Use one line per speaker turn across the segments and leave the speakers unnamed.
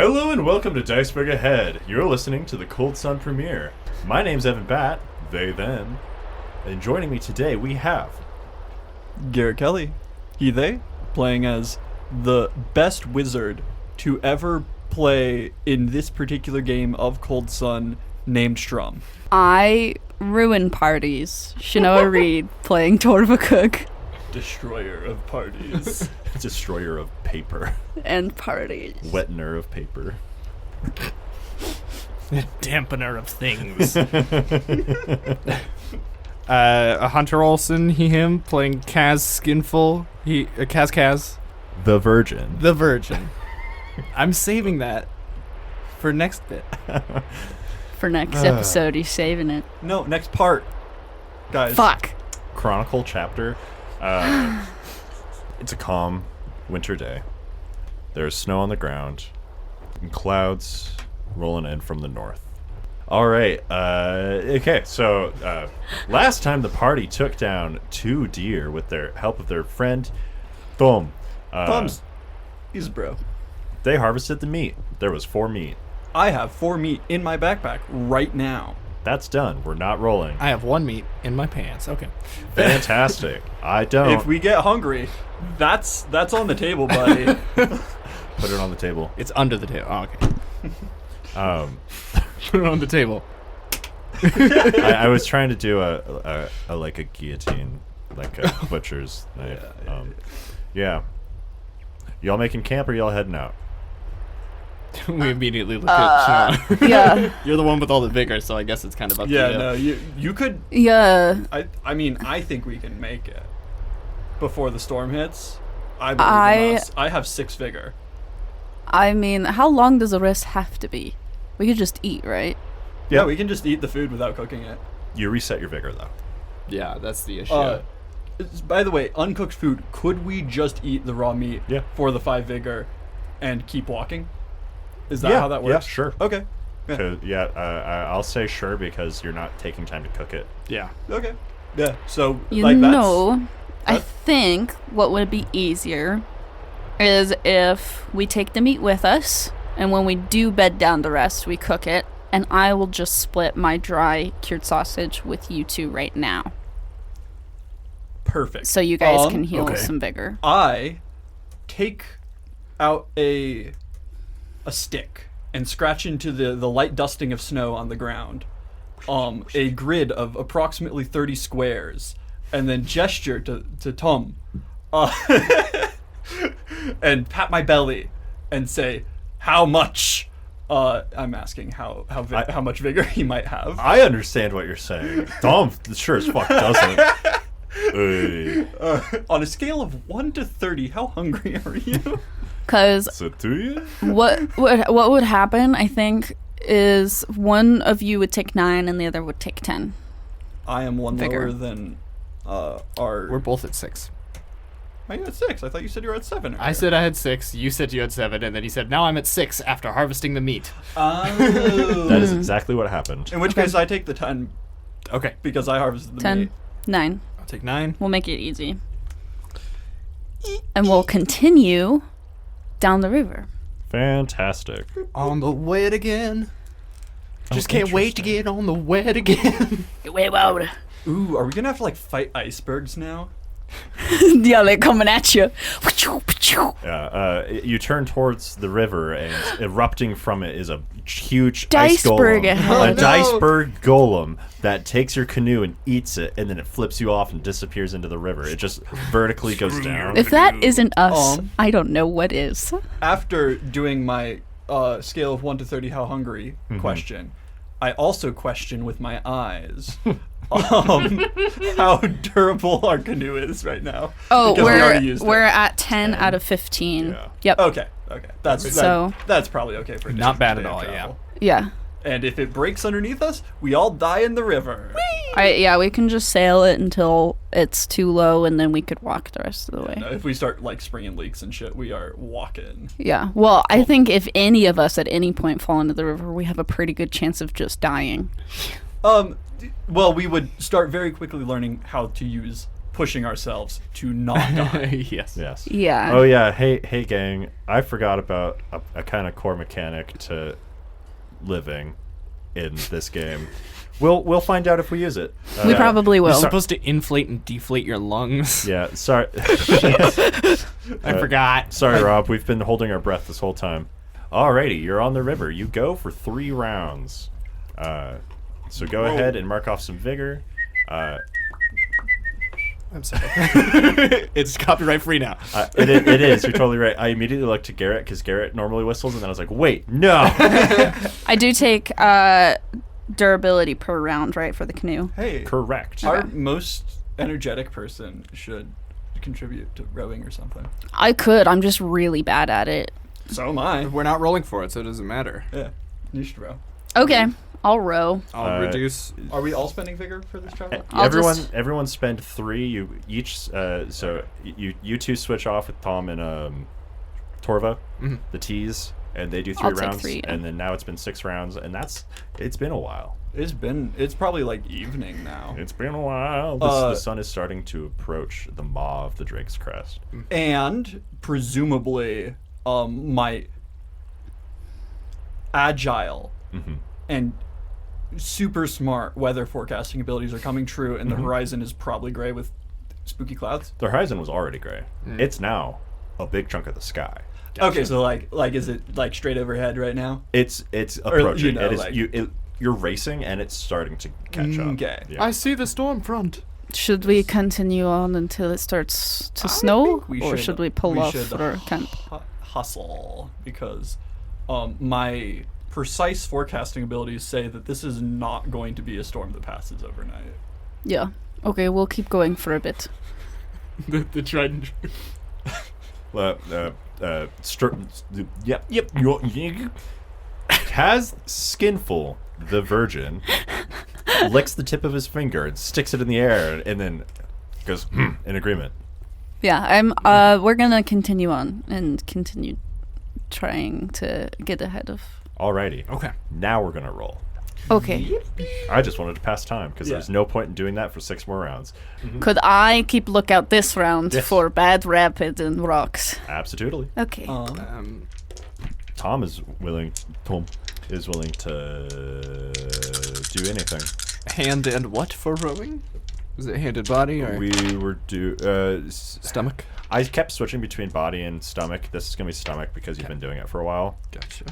Hello and welcome to DICEBERG Ahead. You're listening to the Cold Sun premiere. My name's Evan Batt, they, them. And joining me today we have...
Garrett Kelly, he, they, playing as the best wizard to ever play in this particular game of Cold Sun, named Strum.
I ruin parties. Chenoa Reid playing Torva Cook.
Destroyer of parties.
Destroyer of paper.
And parties.
Wettener of paper.
Dampener of things. Hunter Olson, he, him, playing Kaz Skinful. Kaz.
The Virgin.
The Virgin. I'm saving that for next bit.
For next episode, he's saving it.
No, next part, guys.
Fuck.
Chronicle chapter. It's a calm winter day. There's snow on the ground and clouds rolling in from the north. All right. Okay. So last time the party took down 2 deer with their help of their friend Tom.
Thumbs. He's a bro.
They harvested the meat. There was 4 meat.
I have 4 meat in my backpack right now.
That's done. We're not rolling.
I have 1 meat in my pants. Okay.
Fantastic. I don't.
If we get hungry, that's on the table, buddy.
Put it on the table.
It's under the table. Oh, okay. Put it on the table.
I was trying to do a like a guillotine, like a butcher's knife. Yeah. Y'all making camp or y'all heading out?
We immediately look at Chenoa.
Yeah.
You're the one with all the vigor, so I guess it's kind of up to you.
Yeah, no, you could.
Yeah.
I mean, I think we can make it before the storm hits. I believe in us. I have 6 vigor.
I mean, how long does the rest have to be? We could just eat, right?
Yeah, we can just eat the food without cooking it.
You reset your vigor though.
Yeah, that's the issue.
By the way, uncooked food, could we just eat the raw meat for the 5 vigor and keep walking? Is that how that works?
Yeah, sure.
Okay.
I'll say sure because you're not taking time to cook it.
Yeah.
Okay. Yeah, so
I think what would be easier is if we take the meat with us, and when we do bed down the rest, we cook it, and I will just split my dry cured sausage with you 2 right now.
Perfect.
So you guys can heal some vigor.
I take out a stick and scratch into the light dusting of snow on the ground a grid of approximately 30 squares, and then gesture to Tom and pat my belly and say, how much? I'm asking how much vigor he might have.
I understand what you're saying. Tom sure as fuck doesn't.
On a scale of 1 to 30, how hungry are you?
Because what would happen, I think, is one of you would take 9 and the other would take 10.
I am one
vigor.
lower than our...
We're both at 6.
Are you at 6? I thought you said you were at 7.
I said I had 6, you said you had 7, and then he said, now I'm at 6 after harvesting the meat.
Oh.
That is exactly what happened.
In which case, I take the 10.
Okay.
Because I harvested the
10,
meat.
9.
I'll take 9.
We'll make it easy. And we'll continue down the river.
Fantastic.
On the wet again. Just can't wait to get on the wet again.
Way out.
Ooh, are we gonna have to fight icebergs now?
Yeah, they're coming at you.
Yeah, you turn towards the river, and erupting from it is a huge
DICEBERG
ice golem.
Ahead.
A DICEBERG golem that takes your canoe and eats it, and then it flips you off and disappears into the river. It just vertically goes down.
If that isn't us, I don't know what is.
After doing my scale of 1 to 30 how hungry question, I also question with my eyes how durable our canoe is right now.
Oh,
we're
we're at 10 out of 15.
Yeah.
Yep.
Okay. That's probably okay for
Not bad at
day of
all,
travel.
Yeah.
And if it breaks underneath us, we all die in the river.
Yeah, we can just sail it until it's too low, and then we could walk the rest of the way.
No, if we start springing leaks and shit, we are walking.
Yeah. Well, I think if any of us at any point fall into the river, we have a pretty good chance of just dying.
Well, we would start very quickly learning how to use pushing ourselves to not die.
Yes.
Yes.
Yeah.
Oh yeah. Hey, gang. I forgot about a kind of core mechanic to living in this game. We'll find out if we use it.
We probably
You're
will.
supposed to inflate and deflate your lungs.
Yeah. Sorry.
I forgot.
Sorry, Rob. We've been holding our breath this whole time. Alrighty, you're on the river. You go for 3 rounds. So go ahead and mark off some vigor.
I'm sorry. It's copyright free now.
It is. You're totally right. I immediately looked to Garrett because Garrett normally whistles, and then I was like, wait, no.
I do take durability per round, right, for the canoe.
Hey,
Correct.
our most energetic person should contribute to rowing or something.
I could. I'm just really bad at it.
So am I.
We're not rolling for it, so it doesn't matter.
Yeah, you should row.
Okay, I'll row.
I'll reduce.
Are we all spending vigor for this travel?
Everyone spend 3. You each. So you two switch off with Tom and Torva, the T's, and they do 3
I'll take
rounds.
3, yeah.
And then now it's been 6 rounds, and it's been a while.
It's probably like evening now.
It's been a while. The sun is starting to approach the maw of the Drake's Crest.
And presumably, my agile and super smart weather forecasting abilities are coming true, and the horizon is probably gray with spooky clouds.
The horizon was already gray. It's now a big chunk of the sky.
Okay, so like is it like straight overhead right now?
It's approaching.
you know,
it is
like-
you're racing, and it's starting to catch up.
Okay.
Yeah.
I see the storm front.
Should we continue on until it starts to snow, or should we pull off
should
for camp?
hustle, because my precise forecasting abilities say that this is not going to be a storm that passes overnight.
Yeah. Okay, we'll keep going for a bit.
The trident.
Yep. Kaz Skinful, the virgin, licks the tip of his finger and sticks it in the air, and then goes in agreement.
Yeah, we're gonna continue on and continue trying to get ahead of.
Alrighty.
Okay.
Now we're gonna roll.
Okay.
I just wanted to pass time because
Yeah.
there's no point in doing that for 6 more rounds.
Could I keep lookout this round
Yes.
for bad rapids and rocks?
Absolutely.
Okay.
Tom is willing to do anything.
Hand and what for rowing? Is it hand and body or
We were
stomach?
I kept switching between body and stomach. This is gonna be stomach because you've been doing it for a while.
Gotcha.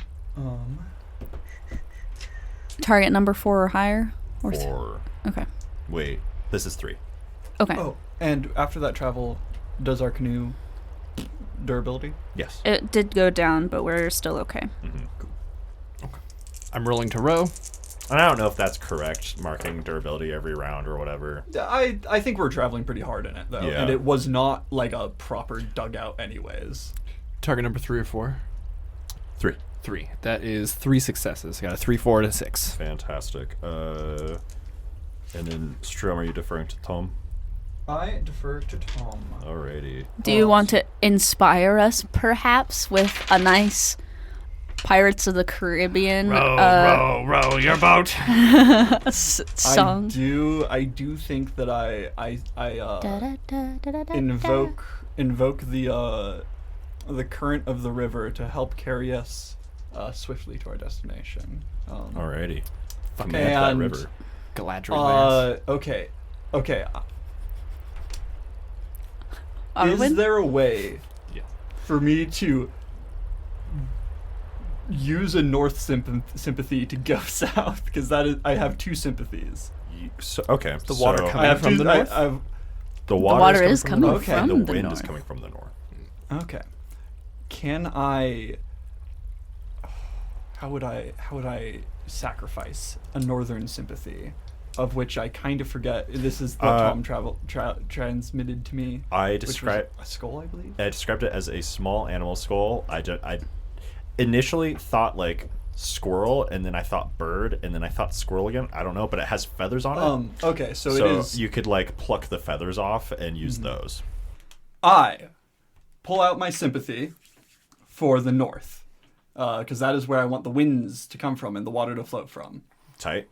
Target number 4 or higher? Or okay.
Wait, this is 3.
Okay.
Oh, and after that travel, does our canoe durability?
Yes.
It did go down, but we're still okay.
I'm rolling to row.
And I don't know if that's correct, marking durability every round or whatever.
I think we're traveling pretty hard in it though,
Yeah.
and it was not like a proper dugout anyways.
Target number 3 or 4?
3.
3. That is 3 successes. Got a 3, 4, and a 6.
Fantastic. And then Strum, are you deferring to Tom?
I defer to Tom.
Alrighty.
Do you want to inspire us, perhaps, with a nice Pirates of the Caribbean
row your boat.
song?
I do think that I invoke the current of the river to help carry us swiftly to our destination.
Alrighty.
Fucking
Command that river.
Galadriel lands.
Okay.
Arwen?
Is there a way
Yeah.
for me to use a north sympathy to go south? Because I have 2 sympathies.
Okay.
The water
so
coming
I have
from
two,
the north?
The
water
water
is coming
north.
from
and the
the
wind
north.
is coming from the north.
Okay. Can I? How would I sacrifice a northern sympathy, of which I kind of forget? This is what Tom transmitted to me.
I
which was
describe.
a skull, I believe.
I described it as a small animal skull. I initially thought like squirrel, and then I thought bird, and then I thought squirrel again. I don't know, but it has feathers on it.
Okay, so it is.
You could like pluck the feathers off and use those.
I pull out my sympathy for the north, because that is where I want the winds to come from and the water to float from.
Tight.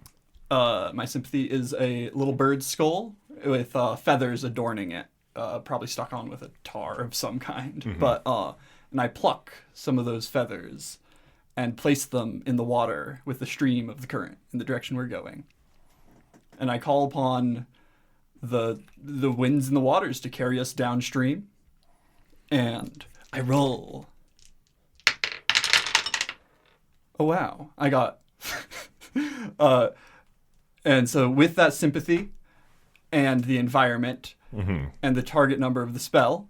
my sympathy is a little bird's skull with feathers adorning it, probably stuck on with a tar of some kind. Mm-hmm. And I pluck some of those feathers and place them in the water with the stream of the current in the direction we're going. And I call upon the winds and the waters to carry us downstream. And I roll. Oh, wow. I got... and so with that sympathy and the environment and the target number of the spell,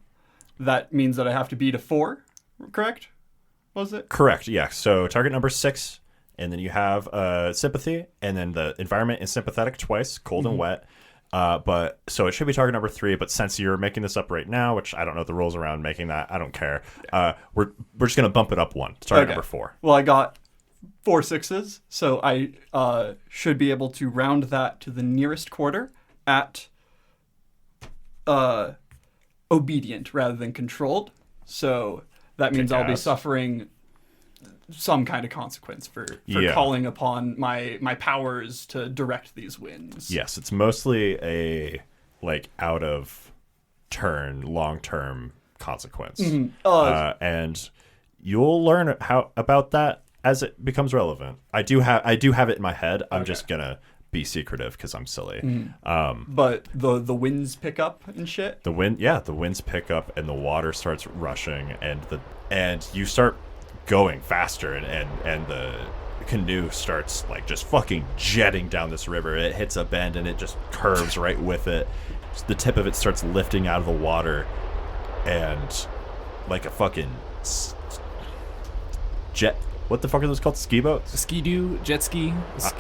that means that I have to beat a 4, correct? Was it?
Correct, yeah. So target number 6, and then you have sympathy, and then the environment is sympathetic twice, cold and wet. But so it should be target number 3, but since you're making this up right now, which I don't know the rules around making that, I don't care. We're just gonna bump it up 1. Target number 4.
Well, I got 4 6s, so I should be able to round that to the nearest quarter at obedient rather than controlled. So that means I'll be suffering some kind of consequence for calling upon my powers to direct these winds.
Yes, it's mostly a out of turn, long term consequence, and you'll learn how about that as it becomes relevant. I do have it in my head. I'm just gonna be secretive because I'm silly.
But the winds pick up and shit.
The winds pick up and the water starts rushing and you start going faster and the canoe starts just fucking jetting down this river. It hits a bend and it just curves right with it. The tip of it starts lifting out of the water and like a fucking jet. What the fuck are those called? Ski boats?
Ski-doo, jet ski,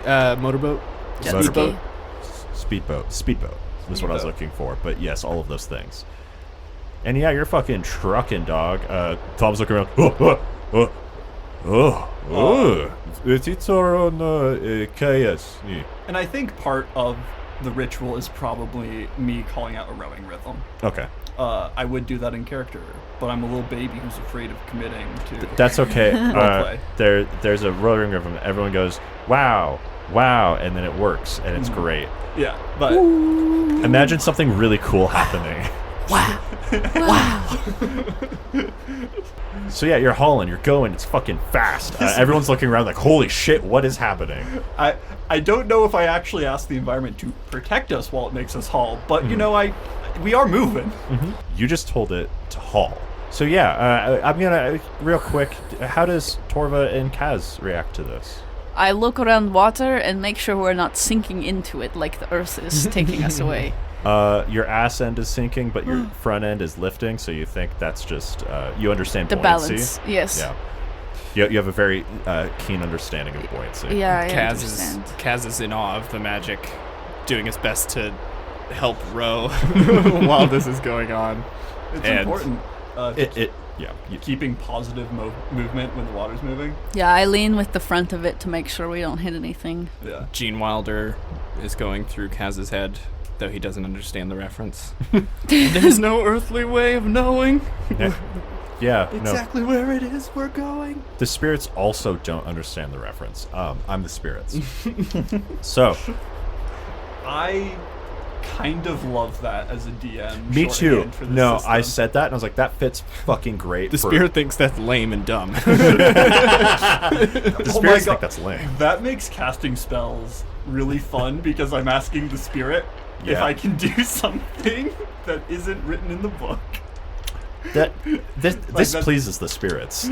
motorboat.
Jet ski.
Speedboat was what I was looking for. But yes, all of those things. And yeah, you're fucking trucking, dog. Tom's looking around. It's our own chaos.
And I think part of the ritual is probably me calling out a rowing rhythm.
Okay.
I would do that in character, but I'm a little baby who's afraid of committing to.
That's okay.
roleplay.
There's a rowing rhythm. Everyone goes, wow, and then it works, and it's great.
Yeah, but
imagine something really cool happening.
Wow.
So yeah, you're hauling, you're going, it's fucking fast. Everyone's looking around like, holy shit, what is happening?
I don't know if I actually asked the environment to protect us while it makes us haul, but we are moving.
You just told it to haul. So yeah, I'm gonna real quick. How does Torva and Kaz react to this?
I look around water and make sure we're not sinking into it like the earth is taking us away.
Your ass end is sinking, but your front end is lifting, so you think that's just you understand
the
buoyancy.
Balance. Yes.
Yeah. You have a very keen understanding of buoyancy.
Yeah, I understand.
Kaz is in awe of the magic, doing his best to help row while this is going on.
It's important.
Keeping
positive movement when the water's moving.
Yeah, I lean with the front of it to make sure we don't hit anything.
Yeah.
Gene Wilder is going through Kaz's head, though he doesn't understand the reference. There's no earthly way of knowing.
Yeah,
exactly where it is we're going.
The spirits also don't understand the reference. I'm the spirits. So,
I kind of love that as a DM.
Me too.
For
no,
system.
I said that and I was like, that fits fucking great.
The spirit thinks that's lame and dumb.
The spirits think that's lame.
That makes casting spells really fun because I'm asking the spirit if I can do something that isn't written in the book.
This pleases the spirits.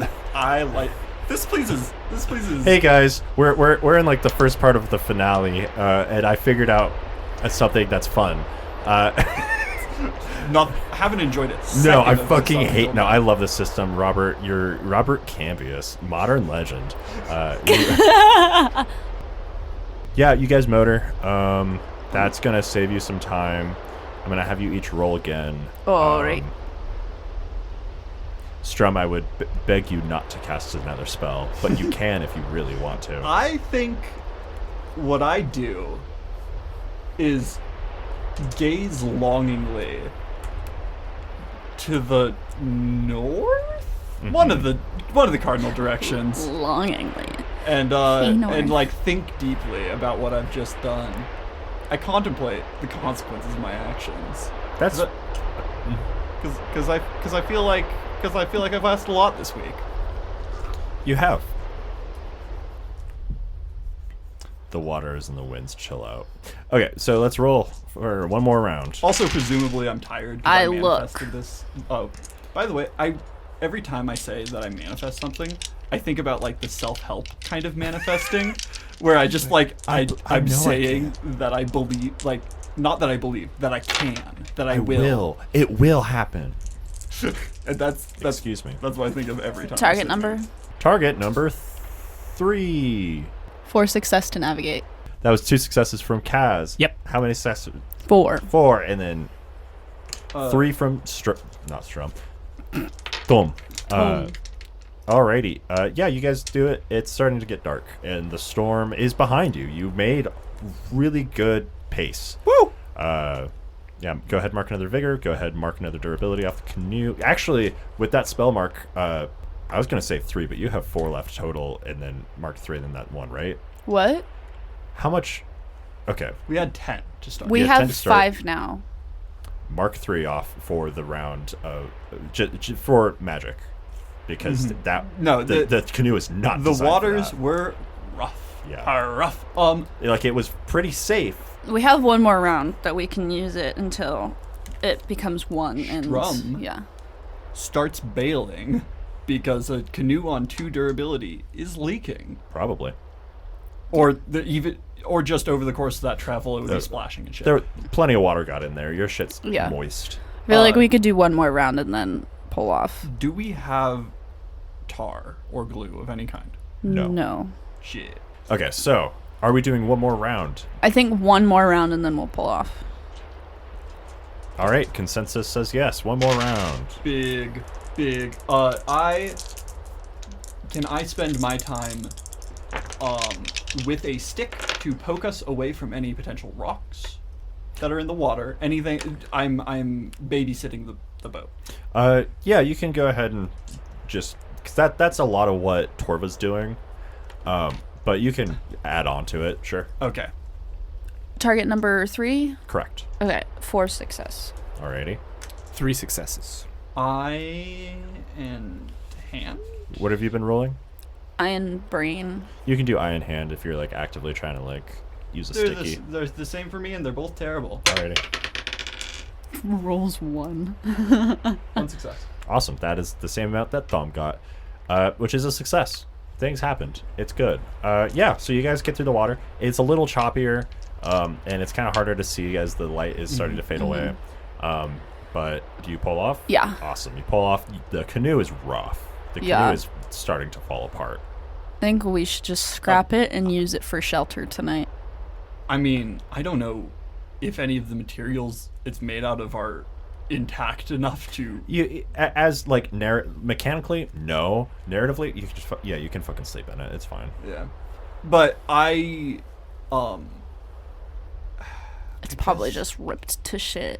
This pleases.
Hey guys, we're in like the first part of the finale, and I figured out something that's fun.
Haven't enjoyed it.
No, I fucking hate. No, I love this system, Robert. You're Robert Cambias, modern legend. Yeah, you guys motor. That's gonna save you some time. I'm gonna have you each roll again.
All right.
Strum, I would beg you not to cast another spell, but you can if you really want to.
I think what I do is gaze longingly to the north, one of the cardinal directions.
Longingly.
and like think deeply about what I've just done. I contemplate the consequences of my actions.
That's
Because I feel like I've asked a lot this week.
you have. The waters and the winds chill out. Okay, so let's roll for one more round.
Also, presumably, I'm tired. 'Cause I manifested this. Oh, by the way, every time I say that I manifest something, I think about like the self-help kind of manifesting, where I just like I'm saying that I believe, like not that I believe, that I can, that I will.
It will happen.
And that's
Excuse me.
That's what I think of every time.
Target number?
Target number 3.
4 success to navigate.
That was 2 successes from Kaz.
Yep.
How many successes?
4.
4, and then 3 from not Strum. Thum. Alrighty. Yeah, you guys do it. It's starting to get dark, and the storm is behind you. You made really good pace.
Woo!
Yeah, go ahead, mark another vigor. Go ahead, mark another durability off the canoe. Actually, with that spell mark, I was going to say 3, but you have 4 left total, and then mark 3, and then that 1, right?
What?
How much? Okay,
We had 10 to start.
We
Yeah, 10
have
to start.
5 now.
mark 3 off for the round of for magic, because that
No,
the canoe is not
the
designed for
waters
that.
were rough.
Yeah.
Are rough.
Like, it was pretty safe.
We have one more round that we can use it until it becomes 1. And
Strum.
yeah.
Starts bailing because a canoe on 2 durability is leaking,
Probably.
or just over the course of that travel, it would be splashing and shit.
There, plenty of water got in there. Your shit's
Yeah.
moist.
I feel like we could do one more round and then pull off.
Do we have tar or glue of any kind?
No.
No.
Shit.
Okay, so are we doing one more round?
I think one more round and then we'll pull off.
All right, consensus says yes. One more round.
Big. Can I spend my time with a stick to poke us away from any potential rocks that are in the water? Anything? I'm babysitting the boat.
Yeah, you can go ahead and just, cause that's a lot of what Torva's doing. But you can add on to it, sure.
Okay.
Target number 3?
Correct.
Okay, 4 success.
Alrighty.
3 successes.
Eye and hand.
What have you been rolling?
Iron brain.
You can do eye in hand if you're like actively trying to like use a sticky.
They're the same for me, and they're both terrible.
Alrighty.
Rolls 1.
1 success.
Awesome. That is the same amount that Thumb got, which is a success. Things happened. It's good. Yeah, so you guys get through the water. It's a little choppier, and it's kind of harder to see as the light is starting to fade away. But do you pull off?
Yeah.
Awesome. You pull off. The canoe is rough. The canoe is starting to fall apart.
I think we should just scrap it and use it for shelter tonight.
I mean, I don't know if any of the materials it's made out of are intact enough to.
You as like mechanically, no. Narratively, you can just you can fucking sleep in it. It's fine.
Yeah, but I
It's probably just ripped to shit.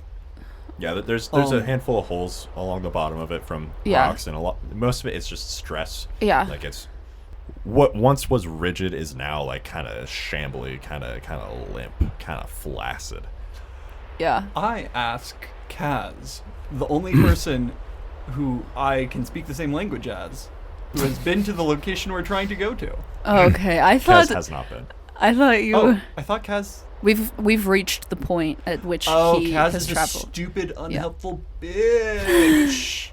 Yeah, there's a handful of holes along the bottom of it from rocks, and most of it is just stress.
Yeah.
Like, it's what once was rigid is now like kind of shambly, kind of limp, kind of flaccid.
Yeah.
I ask Kaz, the only person who I can speak the same language as, who has been to the location we're trying to go to.
Okay, I thought
Kaz has not been.
I thought you.
Oh, I thought Kaz.
We've reached the point at which he
Kaz
has
is a
traveled.
stupid, unhelpful bitch.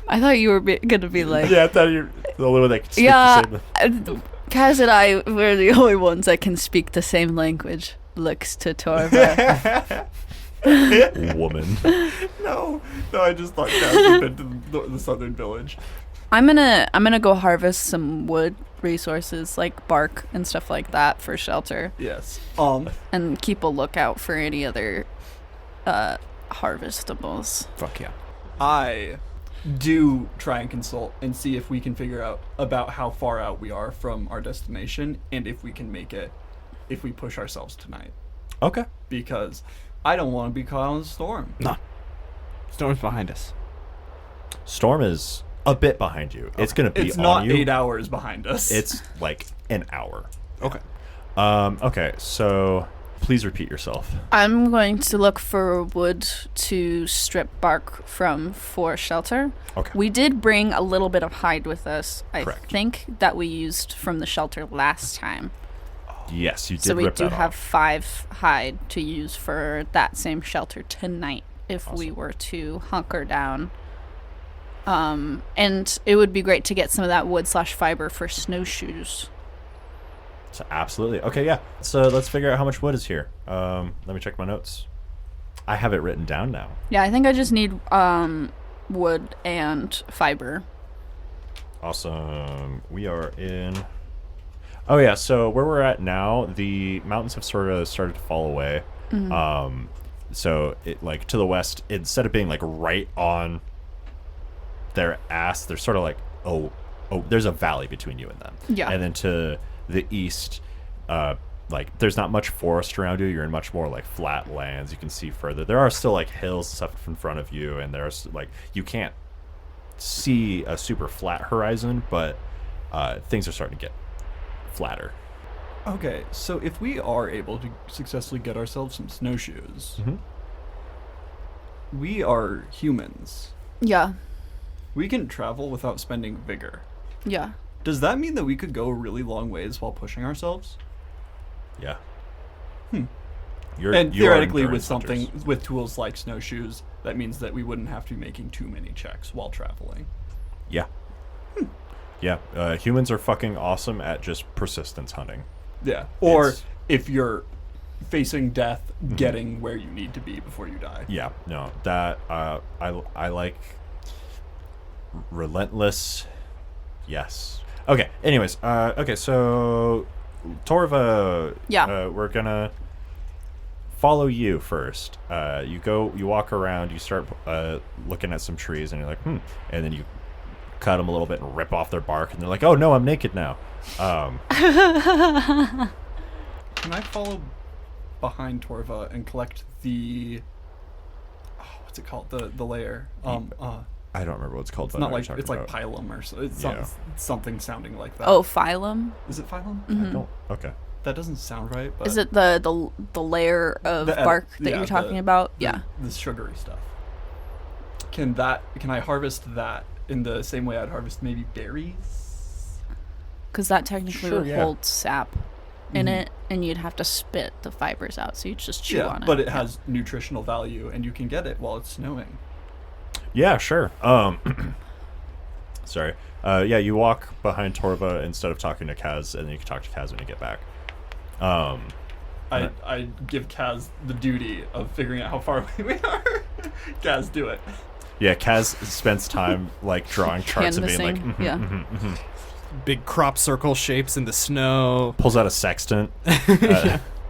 I thought you were gonna be like.
Yeah, I thought you were the only one that could speak
Yeah,
the same.
Kaz and I were the only ones that can speak the same language. Looks to Torva.
Woman.
No, I just thought Kaz had been to the southern village.
I'm gonna go harvest some wood resources like bark and stuff like that for shelter.
Yes.
And keep a lookout for any other harvestables.
Fuck yeah.
I do try and consult and see if we can figure out about how far out we are from our destination and if we can make it if we push ourselves tonight.
Okay.
Because I don't want to be caught in a storm.
No. Storm's behind us.
Storm is a bit behind you. It's going to be
It's
on
not
you.
8 hours behind us.
It's like an hour.
Okay.
Okay, so please repeat yourself.
I'm going to look for wood to strip bark from for shelter.
Okay.
We did bring a little bit of hide with us. I
Correct.
think that we used from the shelter last time.
Yes, you did
So we
rip
do
that
have
off.
5 hide to use for that same shelter tonight if we
Awesome.
were to hunker down. And it would be great to get some of that wood/fiber for snowshoes.
So absolutely. Okay, yeah. So let's figure out how much wood is here. Let me check my notes. I have it written down now.
Yeah, I think I just need wood and fiber.
Awesome. We are in... Oh, yeah. So where we're at now, the mountains have sort of started to fall away. So it like to the west, instead of being like right on their ass, they're sort of like, oh, there's a valley between you and them.
Yeah.
And then to the east, like there's not much forest around you. You're in much more like flat lands. You can see further. There are still like hills and stuff in front of you, and there's like you can't see a super flat horizon, but things are starting to get flatter.
Okay, so if we are able to successfully get ourselves some snowshoes, we are humans.
Yeah.
We can travel without spending vigor.
Yeah.
Does that mean that we could go a really long ways while pushing ourselves?
Yeah.
And
You are
theoretically, with
endurance hunters.
with tools like snowshoes, that means that we wouldn't have to be making too many checks while traveling.
Yeah. Yeah. Humans are fucking awesome at just persistence hunting.
Yeah. Or
It's-
if you're facing death, getting where you need to be before you die.
Yeah. No. That I like relentless. Yes. Okay. Anyways. Okay. So Torva.
Yeah.
We're gonna follow you first. You walk around. You start looking at some trees, and you're like, and then you cut them a little bit and rip off their bark, and they're like, oh no, I'm naked now.
Can I follow behind Torva and collect the what's it called? The layer.
I don't remember what it's called.
It's
but I
not
know what
like
you're
it's
talking
like
about.
phylum or so. It's
Yeah.
something sounding like that.
Oh, phylum?
Is it phylum?
I don't. Okay.
That doesn't sound right. But
Is it the layer of
The
bark that
yeah,
you're talking
the-
about?
the-
Yeah.
The sugary stuff. Can I harvest that in the same way I'd harvest maybe berries?
Because that technically
Sure,
would
yeah.
hold sap in it, and you'd have to spit the fibers out, so you'd just chew on it.
but it has nutritional value, and you can get it while it's snowing.
Yeah, sure. Sorry. Yeah, you walk behind Torva instead of talking to Kaz, and then you can talk to Kaz when you get back.
I give Kaz the duty of figuring out how far away we are. Kaz, do it.
Yeah, Kaz spends time like drawing charts and being like,
Canvassing, yeah.
Big crop circle shapes in the snow.
pulls out a sextant.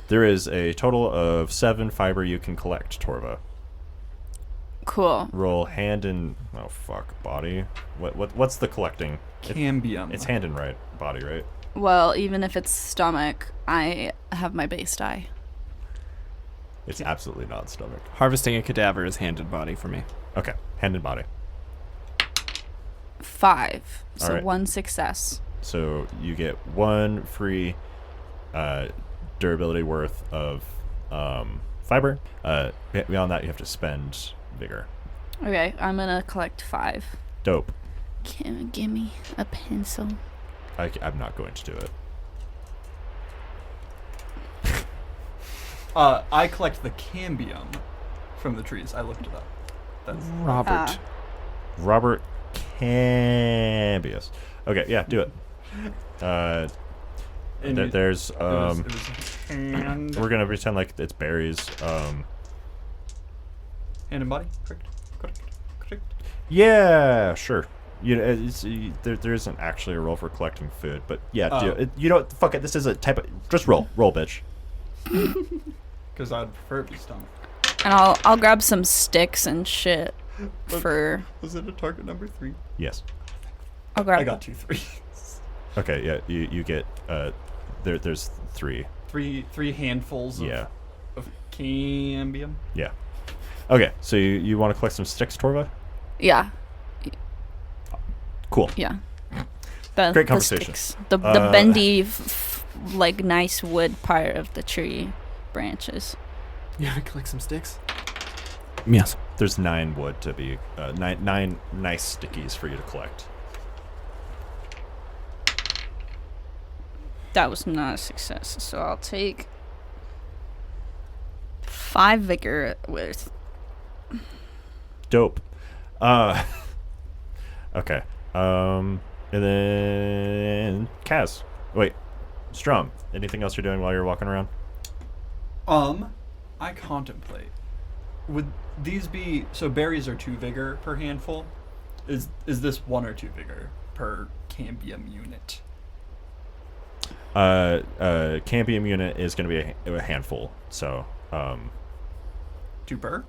There is a total of 7 fiber you can collect, Torva.
Cool.
Roll hand and body. What's the collecting?
Cambium.
It's hand and right body, right?
Well, even if it's stomach, I have my base die.
It's absolutely not stomach.
Harvesting a cadaver is hand and body for me.
Okay, hand and body.
5. So
Alright.
1 success.
So you get 1 free durability worth of fiber. Beyond that, you have to spend vigor.
Okay, I'm gonna collect 5.
Dope.
Can you give me a pencil?
I'm not going to do it.
I collect the cambium from the trees. I looked it up. That's
Robert.
Robert Cambias. Okay, yeah, do it.
and
There's
it was hand
we're gonna pretend like it's berries.
and body. Correct.
Yeah, sure. There isn't actually a roll for collecting food, but yeah, do it. You know, fuck it. This is a type of just roll, bitch.
Because I'd prefer it be stomach.
And I'll grab some sticks and shit for.
Was it a target number 3?
Yes.
I'll grab.
I got 2 3s.
Okay, yeah, you get there's 3.
Three handfuls
Yeah.
of cambium.
Yeah. Okay, so you want to collect some sticks, Torva?
Yeah.
Cool.
Yeah.
Great conversation.
The sticks. The bendy, like nice wood part of the tree branches.
Yeah, collect some sticks. Yes.
There's 9 wood to be, 9 nice stickies for you to collect.
That was not a success, so I'll take 5 vigor with.
Dope. Okay. And then Kaz. Wait. Strum. Anything else you're doing while you're walking around?
I contemplate. Would these be so? Berries are 2 vigor per handful. Is this 1 or 2 vigor per cambium unit?
Cambium unit is going to be a handful. So,
2 per?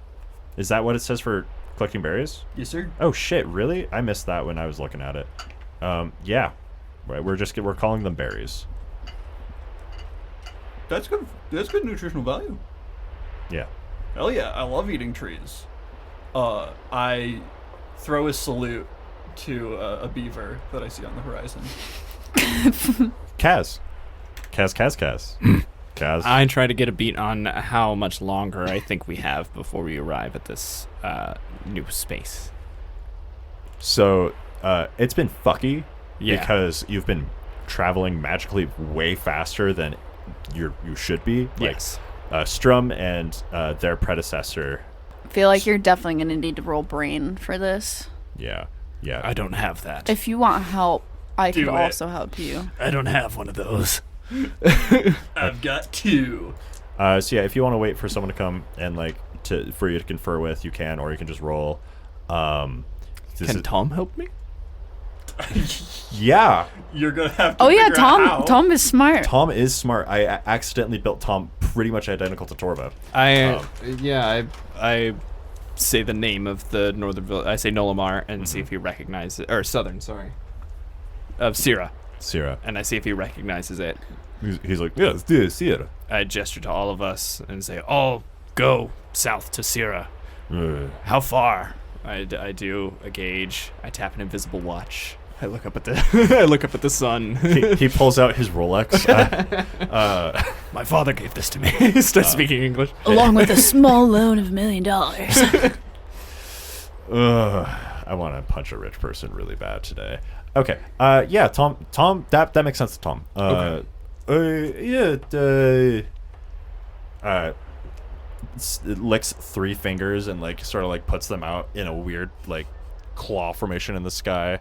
is that what it says for collecting berries?
Yes, sir.
Oh shit! Really? I missed that when I was looking at it. Yeah. Right. We're calling them berries.
That's good. That's good nutritional value.
Yeah.
Hell yeah! I love eating trees. I throw a salute to a beaver that I see on the horizon.
Kaz. Kaz.
I try to get a beat on how much longer I think we have before we arrive at this new space.
So, it's been fucky
Yeah.
because you've been traveling magically way faster than you should be. Like,
Yes.
Strum and their predecessor.
I feel like you're definitely going to need to roll brain for this.
Yeah.
I don't have that.
If you want help, I
Do
could
it.
also help you.
I don't have one of those.
I've got 2.
So yeah, if you want to wait for someone to come and for you to confer with, you can, or you can just roll.
Can Tom help me?
Yeah.
You're gonna have to.
Oh yeah,
figure out how.
Tom is smart.
Tom is smart. I accidentally built Tom pretty much identical to Torva.
I say the name of the northern village. I say Nolamar and see if he recognizes it. Or southern, sorry. Of Sierra.
Sierra.
And I see if he recognizes it.
He's like, yeah, let's do it, Sierra.
I gesture to all of us and say, all go south to Sierra.
Uh,
How far? I do a gauge. I tap an invisible watch. I look up at the I look up at the sun.
he pulls out his Rolex.
My father gave this to me. He starts speaking English.
Along with a small loan of $1 million.
I want to punch a rich person really bad today. Okay. Yeah, Tom, that makes sense to Tom. It licks 3 fingers and sort of puts them out in a weird claw formation in the sky.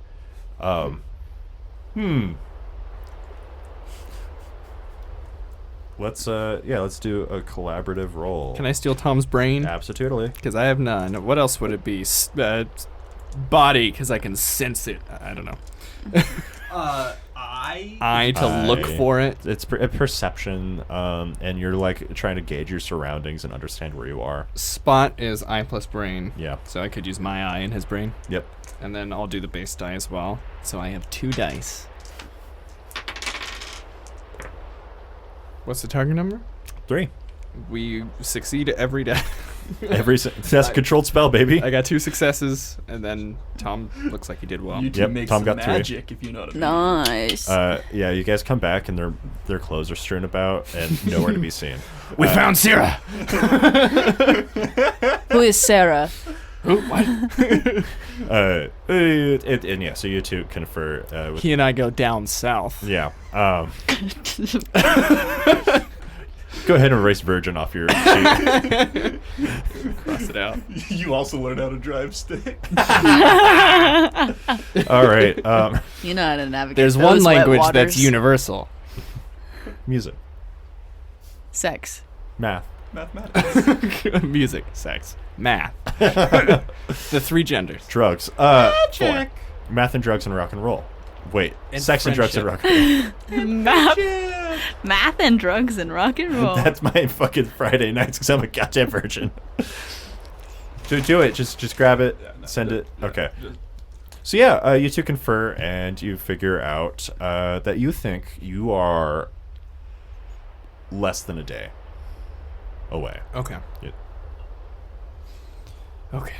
Let's do a collaborative roll.
Can I steal Tom's brain?
Absolutely.
Because I have none. What else would it be? Body, because I can sense it. I don't know. I to look for it.
It's a perception, and you're trying to gauge your surroundings and understand where you are.
Spot is eye plus brain.
Yeah.
So I could use my eye and his brain.
Yep.
And then I'll do the base die as well. So I have 2 dice. What's the target number?
3.
We succeed every day.
That's a controlled spell, baby.
I got 2 successes, and then Tom looks like he did well.
You two
Yep,
make
Tom
some
got 3.
magic, if you know what I mean.
Nice.
Yeah, you guys come back and their clothes are strewn about and nowhere to be seen.
We found Sierra.
Who is Sarah?
Who? What?
And yeah, so you two confer. With,
He and I go down south.
yeah. Go ahead and erase virgin off your sheet.
Cross it out.
You also learn how to drive stick.
All right.
You know how to navigate.
There's
those
one
wet
language that's
waters.
universal.
Music,
Sex.
math.
Mathematics.
Music, sex, math. The 3 genders.
Drugs. 4. Math and drugs and rock and roll. Wait,
And
sex and drugs and rock and roll.
Math and drugs and rock and roll.
That's my fucking Friday nights because I'm a goddamn virgin. Do it. Just grab it. Send it. Okay. So yeah, you two confer and you figure out that you think you are less than a day away.
Okay.
Yeah.
Okay.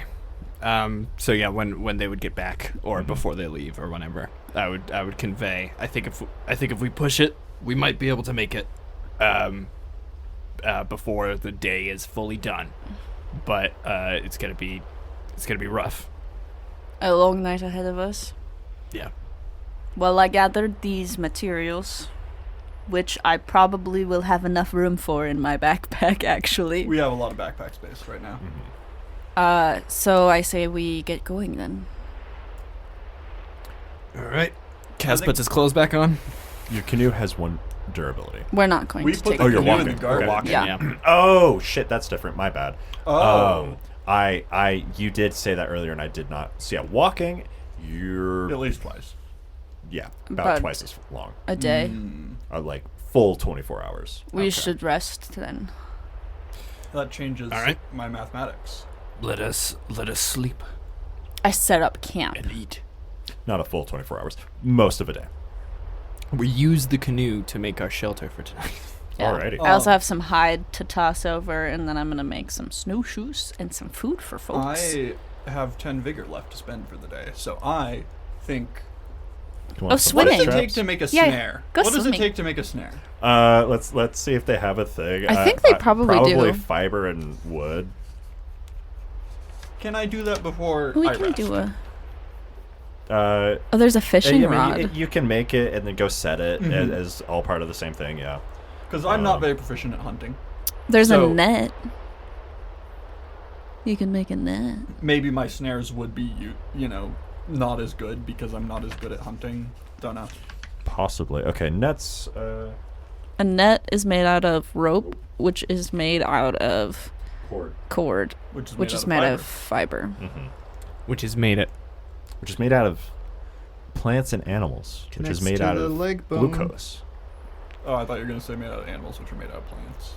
So yeah, when they would get back, or before they leave, or whenever, I would convey. I think if we push it, we might be able to make it before the day is fully done. But it's gonna be rough.
A long night ahead of us.
Yeah.
Well, I gathered these materials, which I probably will have enough room for in my backpack, actually.
We have a lot of backpack space right now.
So I say we get going then.
All right. Kaz puts his clothes back on.
Your canoe has 1 durability.
We're not going
We
to
put
take
the
Oh, you're
canoe in
walking.
the garden.
Okay.
Walking.
Yeah.
Yeah.
Oh shit, that's different. My bad.
Oh.
You did say that earlier, and I did not. So yeah, walking, you're
At least twice.
about
But-
twice as long.
A day.
Like full 24 hours.
We should rest then.
That changes
All right.
my mathematics.
Let us sleep
I set up camp.
and eat.
Not a full 24 hours. Most of a day.
We use the canoe to make our shelter for tonight.
Yeah.
Alrighty.
I also have some hide to toss over, and then I'm going to make some snowshoes and some food for folks.
I have 10 vigor left to spend for the day, so I think.
You want
Oh,
some
What
swimming.
does it
traps?
take to make a
Yeah,
snare?
go
What does it
swimming.
take to make a snare?
Let's see if they have a thing.
I think they probably do.
Probably fiber and wood.
Can I do that before
We
I
can
rest?
do a...
Uh,
Oh, there's a fishing
I mean,
rod.
you can make it and then go set it
Mhm.
as all part of the same thing. Yeah.
Because I'm not very proficient at hunting.
There's
so-
a net. You can make a net.
Maybe my snares would be, not as good because I'm not as good at hunting. Don't know.
Possibly. Okay. Nets.
A net is made out of rope, which is made out of
Cord.
cord,
Which is
made
made
out of fiber.
Which has made it.
Which is made out of plants and animals. Which is made out of glucose.
Oh, I thought you were going to say made out of animals, which are made out of plants.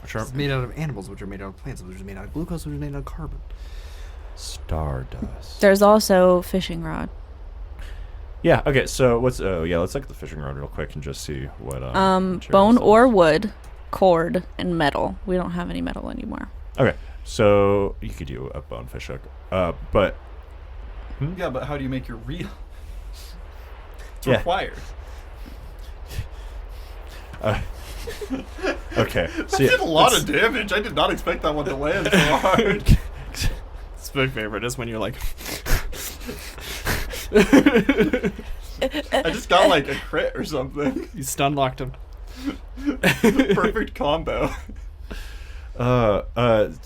Which are
It's made out of animals, which are made out of plants, which are made out of glucose, which are made out of carbon.
stardust.
There's also fishing rod.
Yeah. Okay. So what's? Oh yeah. Let's look at the fishing rod real quick and just see what. materials
Bone
it
or
is.
wood, cord, and metal. We don't have any metal anymore.
Okay. So you could do a bonefish hook. But
Yeah, but how do you make your reel? It's
Yeah.
required.
okay.
That
So
did a lot of damage. I did not expect that one to land so hard.
It's my favorite is when you're like,
I just got like a crit or something.
you stun locked him.
Perfect combo.
I'm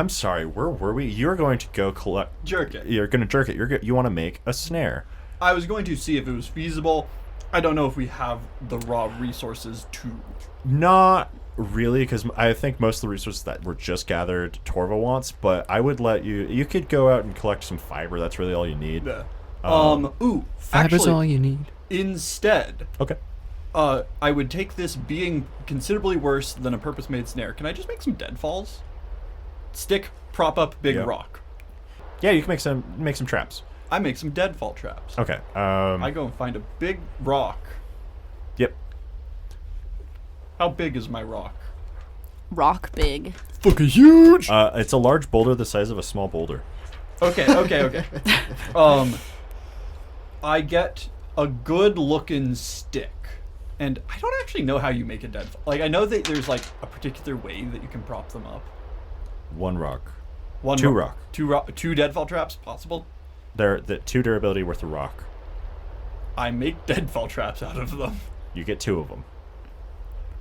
sorry. Where were we? You're going to go collect.
Jerk it.
You're going to jerk it. You want to make a snare.
I was going to see if it was feasible. I don't know if we have the raw resources to.
Not really, because I think most of the resources that were just gathered, Torva wants. But I would let you. You could go out and collect some fiber. That's really all you need.
Fiber's all
Actually,
you need.
instead,
Okay.
I would take this being considerably worse than a purpose-made snare. Can I just make some deadfalls? Stick, prop up, big
Yeah.
rock.
Yeah, you can make some traps.
I make some deadfall traps.
Okay.
I go and find a big rock.
Yep.
How big is my rock?
Rock big.
Fucking huge.
It's a large boulder the size of a small boulder.
Okay. I get a good-looking stick, and I don't actually know how you make a deadfall. Like, I know that there's like a particular way that you can prop them up.
One rock.
One
Two
rock. Two deadfall traps possible.
They're the 2 durability worth of rock.
I make deadfall traps out of them.
You get 2 of them.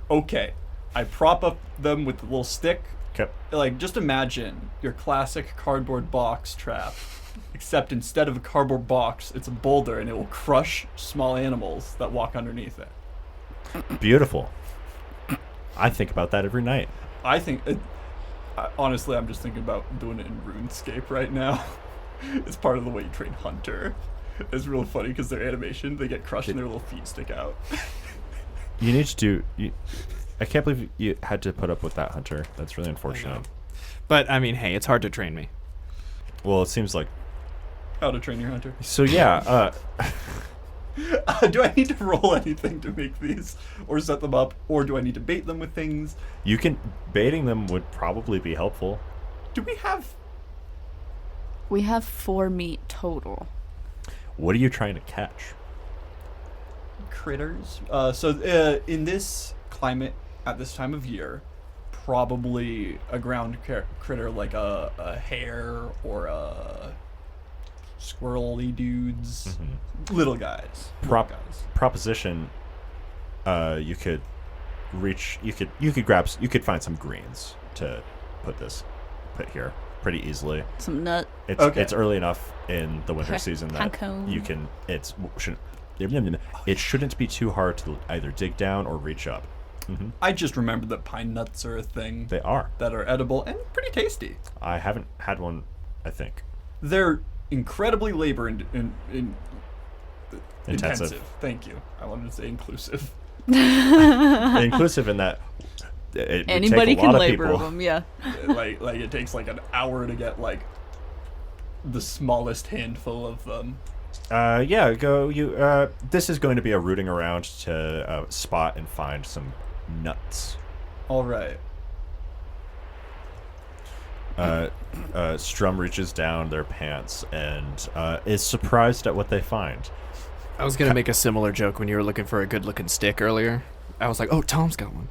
Okay. I prop up them with the little stick.
Okay.
Like, just imagine your classic cardboard box trap, except instead of a cardboard box, it's a boulder, and it will crush small animals that walk underneath it.
Beautiful. I think about that every night.
I think, honestly, I'm just thinking about doing it in RuneScape right now. It's part of the way you train Hunter. It's real funny because their animation, they get crushed and their little feet stick out.
You need to do. I can't believe you had to put up with that, Hunter. That's really unfortunate.
But I mean, hey, it's hard to train me.
Well, it seems like.
How to train your Hunter.
So yeah.
Do I need to roll anything to make these, or set them up, or do I need to bait them with things?
You can baiting them would probably be helpful.
Do we have
We have 4 meat total.
What are you trying to catch?
Critters. In this climate at this time of year, probably a ground critter like a hare or a squirrely dudes, little guys.
Proposition. You could find some greens to put here pretty easily.
Some nut.
It's early enough in the winter season that
Honeycomb.
you can. It shouldn't be too hard to either dig down or reach up.
I just remembered that pine nuts are a thing.
They are.
That are edible and pretty tasty.
I haven't had one, I think.
They're incredibly labor
Intensive.
Thank you. I wanted to say inclusive.
Inclusive in that it
Anybody
would take a
can
lot
labor
of people.
them, yeah.
like it takes like an hour to get like the smallest handful of them.
This is going to be a rooting around to spot and find some nuts.
All right.
Strum reaches down their pants and is surprised at what they find.
I was gonna make a similar joke when you were looking for a good-looking stick earlier. I was like, "Oh, Tom's got one."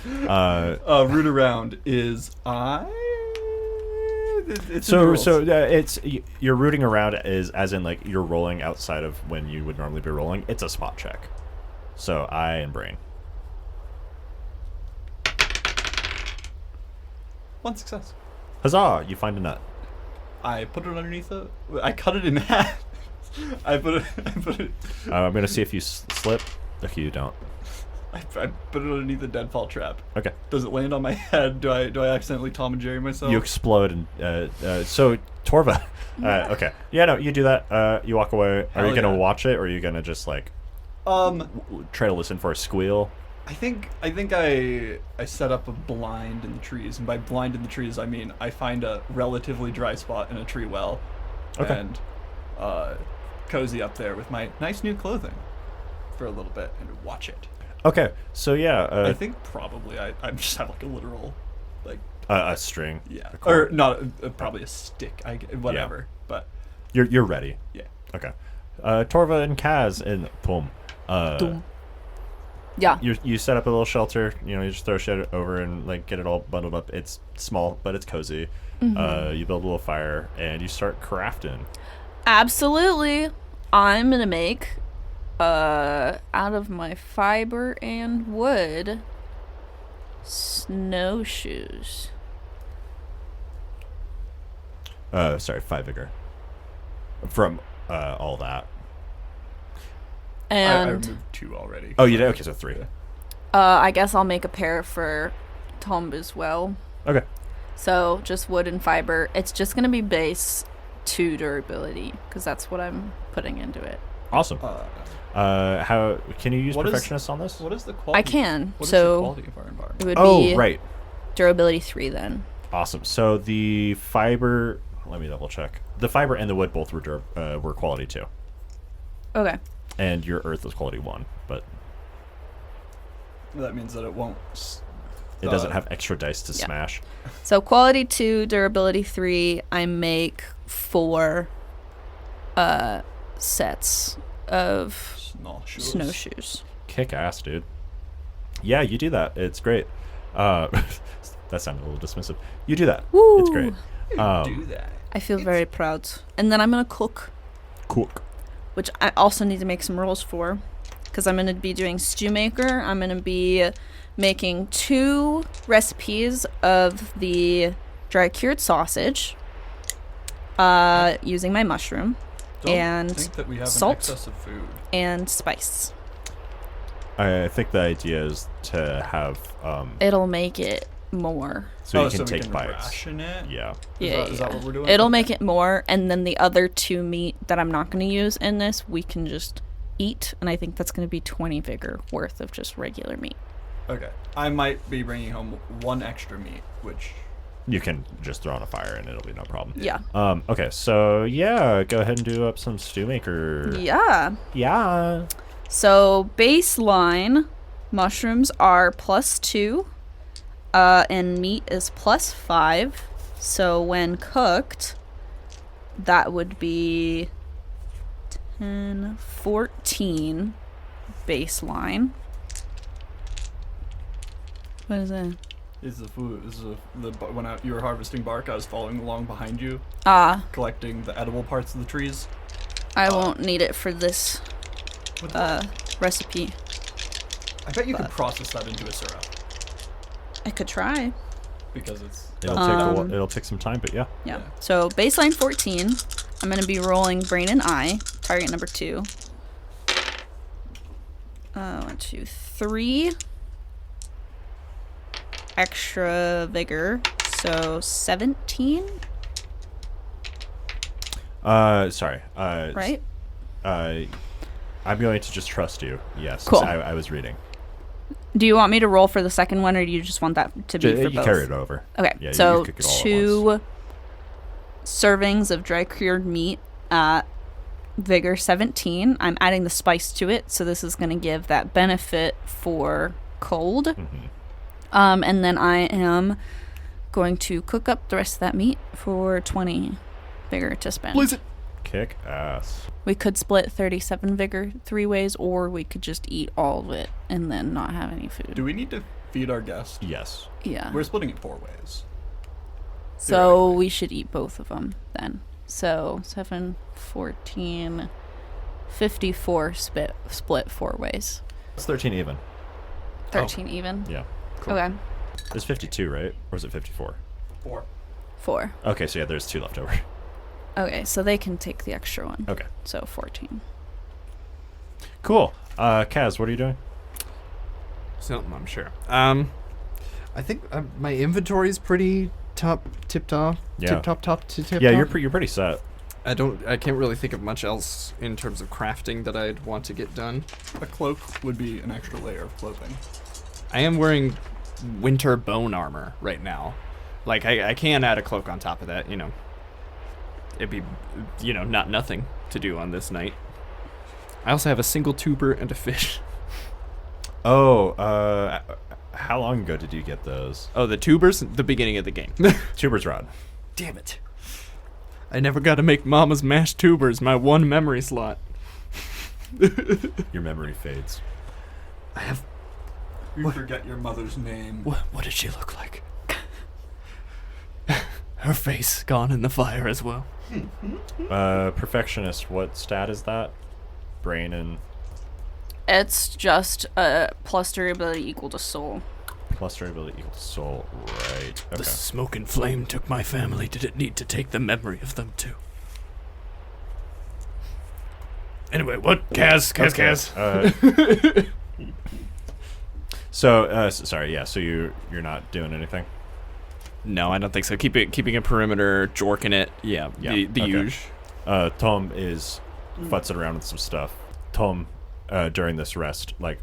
Root around is it's
you're rooting around is as in like you're rolling outside of when you would normally be rolling. It's a spot check. So eye and brain.
1 success.
Huzzah! You find a nut.
I put it underneath I cut it in half. I put it.
I'm gonna see if you slip. Okay, you don't.
I put it underneath the deadfall trap.
Okay.
Does it land on my head? Do I accidentally Tom and Jerry myself?
You explode and so Torva. Okay. Yeah, no, you do that. You walk away. Are you gonna watch it, or are you gonna just like try to listen for a squeal?
I think I set up a blind in the trees, and by blind in the trees I mean I find a relatively dry spot in a tree well, and cozy up there with my nice new clothing for a little bit and watch it.
Okay, so yeah,
I think probably I just have like a literal like
a string.
Yeah,
a cord.
or not probably a stick. Whatever, but
you're ready.
Yeah.
Okay. Torva and Kaz and boom.
Yeah.
You set up a little shelter. You just throw shit over and like get it all bundled up. It's small, but it's cozy. You build a little fire and you start crafting.
Absolutely. I'm gonna make out of my fiber and wood snowshoes.
Sorry, 5 vigor. From all that.
And
I removed 2 already.
Oh, you did? Okay, so 3.
I guess I'll make a pair for Tom as well.
Okay.
So just wood and fiber. It's just gonna be base 2 durability because that's what I'm putting into it.
Awesome. How can you use perfectionist on this?
What is the quality?
I can.
What is
so
the quality of our environment?
it would be
right.
durability 3 then.
Awesome. So the fiber. Let me double check. The fiber and the wood both were quality 2.
Okay.
And your earth was quality 1, but
That means that it won't.
it doesn't have extra dice to smash.
So quality 2, durability 3. I make 4 sets of snowshoes.
Kick ass, dude. Yeah, you do that. It's great. That sounded a little dismissive. You do that.
Woo!
It's great.
Do that.
I feel very proud. And then I'm gonna cook, which I also need to make some rolls for, because I'm gonna be doing stew maker. I'm gonna be making 2 recipes of the dry cured sausage, using my mushroom.
Don't think that we have
salt
an excess of food.
and spice.
I think the idea is to have
It'll make it more.
so you can
we
take
can
bites.
ration it?
Yeah.
Is that what we're doing?
It'll make it more, and then the other 2 meat that I'm not going to use in this, we can just eat, and I think that's going to be 20 vigor worth of just regular meat.
Okay. I might be bringing home 1 extra meat, which
You can just throw on a fire and it'll be no problem.
Yeah.
Okay, so yeah, go ahead and do up some stew maker.
Yeah.
Yeah.
So baseline mushrooms are +2, and meat is +5. So when cooked, that would be 10, 14 baseline. What is that?
Is the food? When you were harvesting bark, I was following along behind you, collecting the edible parts of the trees.
I won't need it for this recipe.
I bet you could process that into a syrup
I could try.
because it's.
It'll take some time, but yeah.
Yeah. So baseline 14. I'm going to be rolling brain and eye. Target number 2. 1, 2, 3. Extra vigor. So 17.
Sorry.
Right?
I'm going to just trust you. Yes.
Cool.
I was reading.
Do you want me to roll for the second one, or do you just want that to be for
You
both?
carry it over.
Okay.
Yeah,
so
you cook it all at
2 servings of dry cured meat at vigor 17. I'm adding the spice to it, so this is going to give that benefit for cold.
Mm-hmm.
And then I am going to cook up the rest of that meat for 20 vigor to spend.
Blaze it.
Kick ass.
We could split 37 vigor 3 ways, or we could just eat all of it and then not have any food.
Do we need to feed our guest?
Yes.
Yeah.
We're splitting it 4 ways.
So
theoretically.
we should eat both of them then. So 7, 14, 54 split 4 ways.
It's 13 even.
13 even?
Yeah. Cool.
Okay.
There's 52, right? Or is it 54?
4.
4.
Okay, so yeah, there's 2 left over.
Okay, so they can take the extra one.
Okay.
So 14.
Cool. Kaz, what are you doing?
Something, I'm sure. I think my inventory is pretty tip-top.
Yeah.
Tip-top to tip-top.
Yeah, you're pretty set.
I can't really think of much else in terms of crafting that I'd want to get done.
A cloak would be an extra layer of clothing.
I am wearing winter bone armor right now. Like, I can add a cloak on top of that, you know. It'd be, not nothing to do on this night. I also have a single tuber and a fish.
Oh, how long ago did you get those?
Oh, the tubers? The beginning of the game.
Tuber's rod.
Damn it. I never got to make Mama's mashed tubers, my one memory slot.
Your memory fades.
You forget your mother's name.
What did she look like? Her face gone in the fire as well.
Perfectionist, what stat is that? Brain and
It's just plus durability equal to soul.
plus durability equal to soul. Right. Okay.
The smoke and flame took my family. Did it need to take the memory of them too? Anyway, what? Kaz.
Sorry, yeah, so you're not doing anything?
No, I don't think so. Keeping a perimeter, jorking it. Yeah,
Yeah,
the
okay.
huge.
Tom is futzing around with some stuff. Tom, during this rest, like,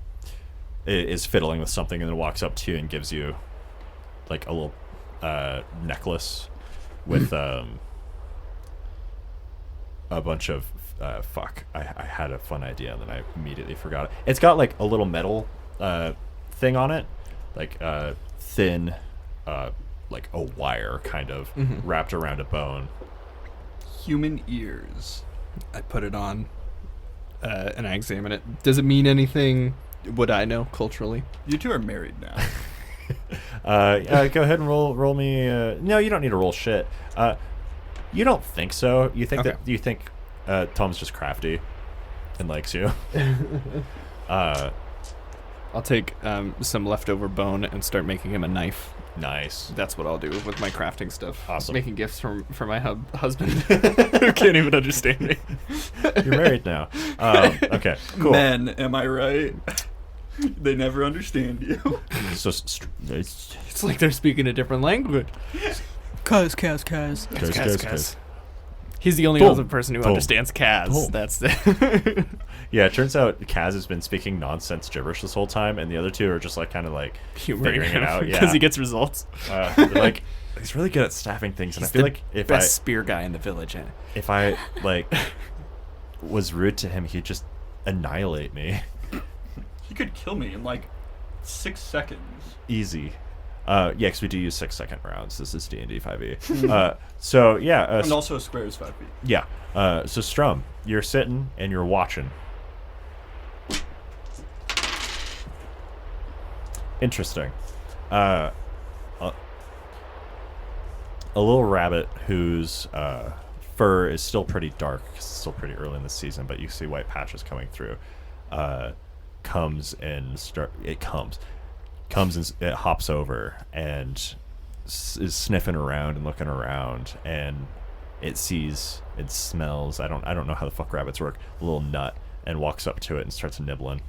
is fiddling with something and then walks up to you and gives you, like, a little necklace with a bunch of fuck. I had a fun idea and then I immediately forgot it. It's got, like, a little metal thing on it, like thin, like a wire kind of wrapped around a bone.
Human ears.
I put it on, and I examine it. Does it mean anything? Would I know culturally?
You two are married now.
Go ahead and roll me. No, you don't need to roll shit. You don't think so. You think
Okay.
you think Tom's just crafty and likes you.
I'll take some leftover bone and start making him a knife.
Nice.
That's what I'll do with my crafting stuff.
Awesome.
Making gifts for my husband who can't even understand me.
You're married now. Okay. Cool.
Men, am I right? They never understand you.
So
It's like they're speaking a different language.
Kaz.
Kaz.
He's the only
Boom.
other person who
Boom.
understands Kaz.
Boom.
That's the
Yeah, it turns out Kaz has been speaking nonsense gibberish this whole time, and the other two are just like kind of like
humoring
figuring it out. Yeah,
because he gets results.
they're like, he's really good at staffing things, and
He's
I feel
the
like if
best spear guy in the village.
if I like was rude to him, he'd just annihilate me.
He could kill me in like 6 seconds.
Easy. Yeah, because we do use 6-second rounds. This is D&D 5e. So yeah,
And also a square is 5 feet.
yeah. So Strum, you're sitting and you're watching. Interesting. A little rabbit whose fur is still pretty dark 'cause it's still pretty early in the season, but you see white patches coming through. Comes and it hops over and is sniffing around and looking around, and it sees, it smells. I don't know how the fuck rabbits work. A little nut, and walks up to it and starts nibbling.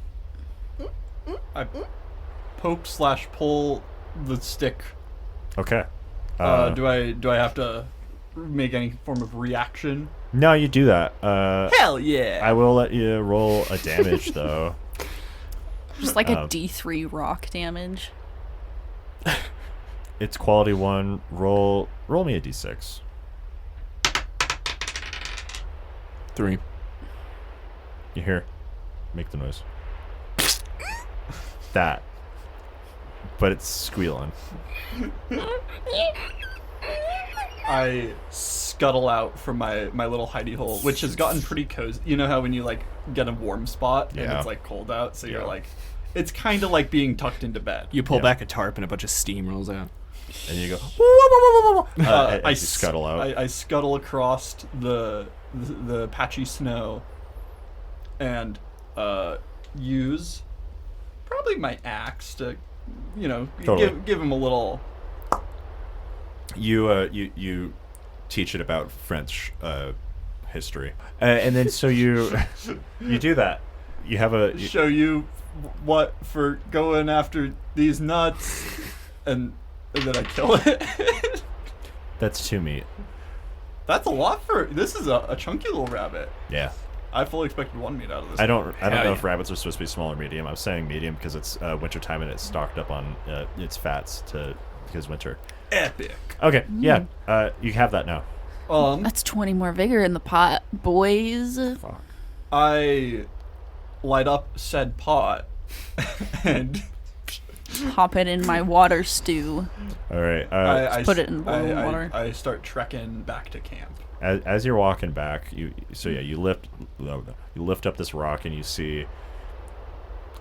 I poke/pull the stick.
Okay.
Do I have to make any form of reaction?
No, you do that.
Hell yeah!
I will let you roll a damage though.
Just like a D3 rock damage.
It's quality 1. Roll me a d6.
3.
You hear? Make the noise. That. But it's squealing.
I scuttle out from my little hidey hole, which has gotten pretty cozy. You know how when you like get a warm spot and
Yeah.
it's like cold out, so
Yeah.
you're like, it's kind of like being tucked into bed.
You pull
Yeah.
back a tarp and a bunch of steam rolls out.
And you go,
I
as you scuttle out.
I scuttle across the patchy snow, and use probably my axe to,
Totally.
give him a little.
You teach it about French history, and then so you do that. You have
Show you what for going after these nuts, and then I kill it.
that's 2 meat.
That's a lot for this is a chunky little rabbit.
Yeah.
I fully expected 1 meat out of this.
I don't know
yeah.
if rabbits are supposed to be small or medium. I'm saying medium because it's winter time and it's stocked up on its fats because winter.
Epic.
Okay, yeah. You have that now.
That's 20 more vigor in the pot, boys.
Fuck.
I light up said pot and
Hop it in my water stew.
All right.
I
put it in boiling
I
water.
start trekking back to camp.
As you're walking back, you lift up this rock and you see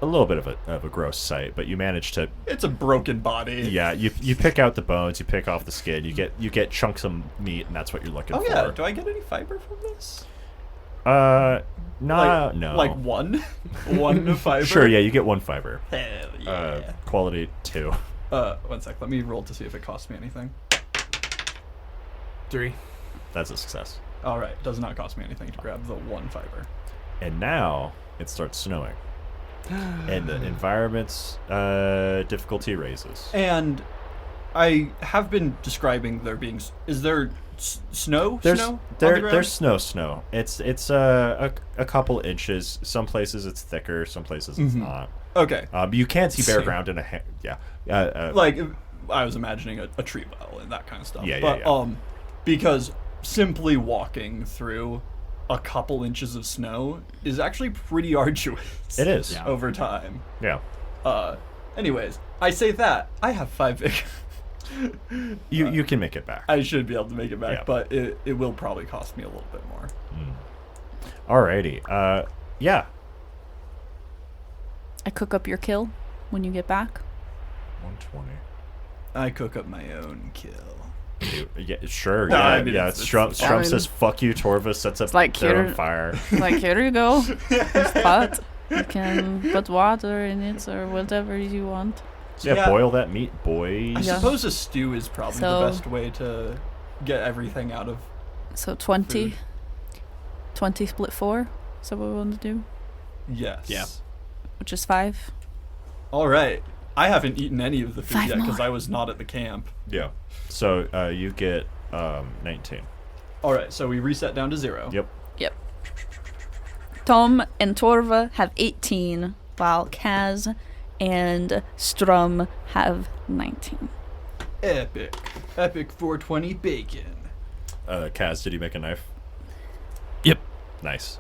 a little bit of a gross sight, but you manage to.
It's a broken body.
Yeah, you pick out the bones, you pick off the skin, you get chunks of meat, and that's what you're looking
Oh
for.
yeah. Do I get any fiber from this?
No.
Like one, one fiber.
Sure, yeah, you get 1 fiber.
Hell yeah.
Quality 2.
1 sec. Let me roll to see if it costs me anything.
3.
That's a success.
All right. Does not cost me anything to grab the 1 fiber.
And now it starts snowing, and the environment's difficulty raises.
And I have been describing there being. Is there snow?
There's
snow on the ground?
there's snow. It's a couple inches. Some places it's thicker. Some places it's not.
Okay.
You can see bare
Same.
ground in
Like I was imagining a tree well and that kind of stuff.
Yeah,
but
yeah.
because simply walking through a couple inches of snow is actually pretty arduous.
It is.
Yeah.
Over time.
Yeah.
Anyways, I say that I have 5 vigor.
You can make it back.
I should be able to make it back,
Yeah.
but it will probably cost me a little bit more.
Alrighty. Yeah.
I cook up your kill when you get back.
120.
I cook up my own kill.
Yeah, sure.
No,
Yeah,
I mean,
yeah.
it's
Strum
fine.
says "fuck you." Torva sets up
like
their own
here-
fire.
Like, here you go. This pot. You can put water in it or whatever you want.
So yeah,
Yeah.
boil that meat, boys.
I
Yeah.
suppose a stew is probably
So-
the best way to get everything out of.
So 20.
Food.
20 split 4. Is that what we want to do?
Yes.
Yeah.
Which is 5.
All right. I haven't eaten any of the food
5
yet because
more.
I was not at the camp.
Yeah. So you get 19.
All right, so we reset down to 0.
Yep.
Yep. Tom and Torva have 18, while Kaz and Strum have 19.
Epic. Epic 420 bacon.
Kaz, did you make a knife?
Yep.
Nice.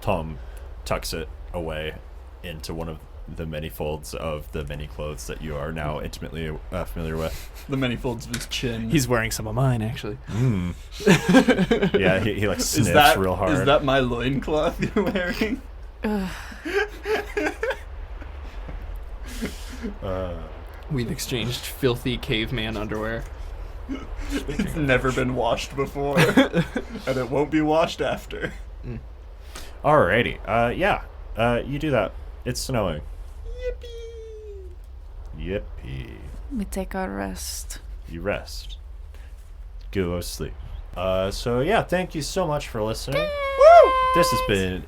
Tom tucks it away into one of the many folds of the many clothes that you are now intimately familiar with.
The many folds of his chin.
He's wearing some of mine, actually.
Yeah, he like sniffs
is that,
real hard.
Is that my loincloth you're wearing?
We've exchanged filthy caveman underwear.
It's never been washed before, and it won't be washed after.
Alrighty. You do that. It's snowing. Yippee.
We take our rest.
You rest. Go sleep. Thank you so much for listening. Woo! This has been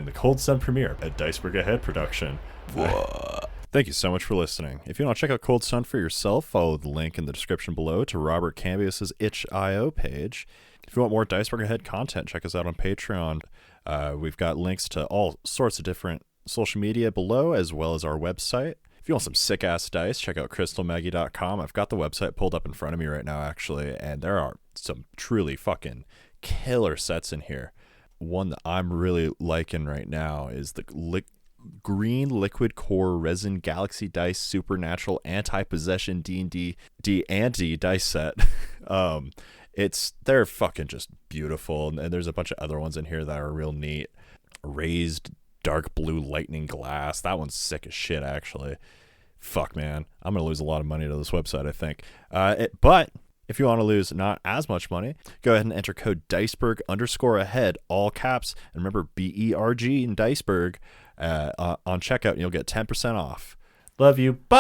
the Cold Sun premiere, a DICEBERG Ahead production. Thank you so much for listening. If you want to check out Cold Sun for yourself, follow the link in the description below to Robert Cambias' itch.io page. If you want more DICEBERG Ahead content, check us out on Patreon. We've got links to all sorts of different social media below, as well as our website. If you want some sick-ass dice, check out crystalmaggie.com. I've got the website pulled up in front of me right now, actually, and there are some truly fucking killer sets in here. One that I'm really liking right now is the green liquid core resin galaxy dice supernatural anti-possession D&D anti dice set. They're fucking just beautiful, and there's a bunch of other ones in here that are real neat. Raised dark blue lightning glass, that one's sick as shit, actually. Fuck, man, I'm gonna lose a lot of money to this website, I think. But if you want to lose not as much money, go ahead and enter code DICEBERG_ahead, all caps, and remember BERG and DICEBERG on checkout, and you'll get 10% off. Love you. Bye.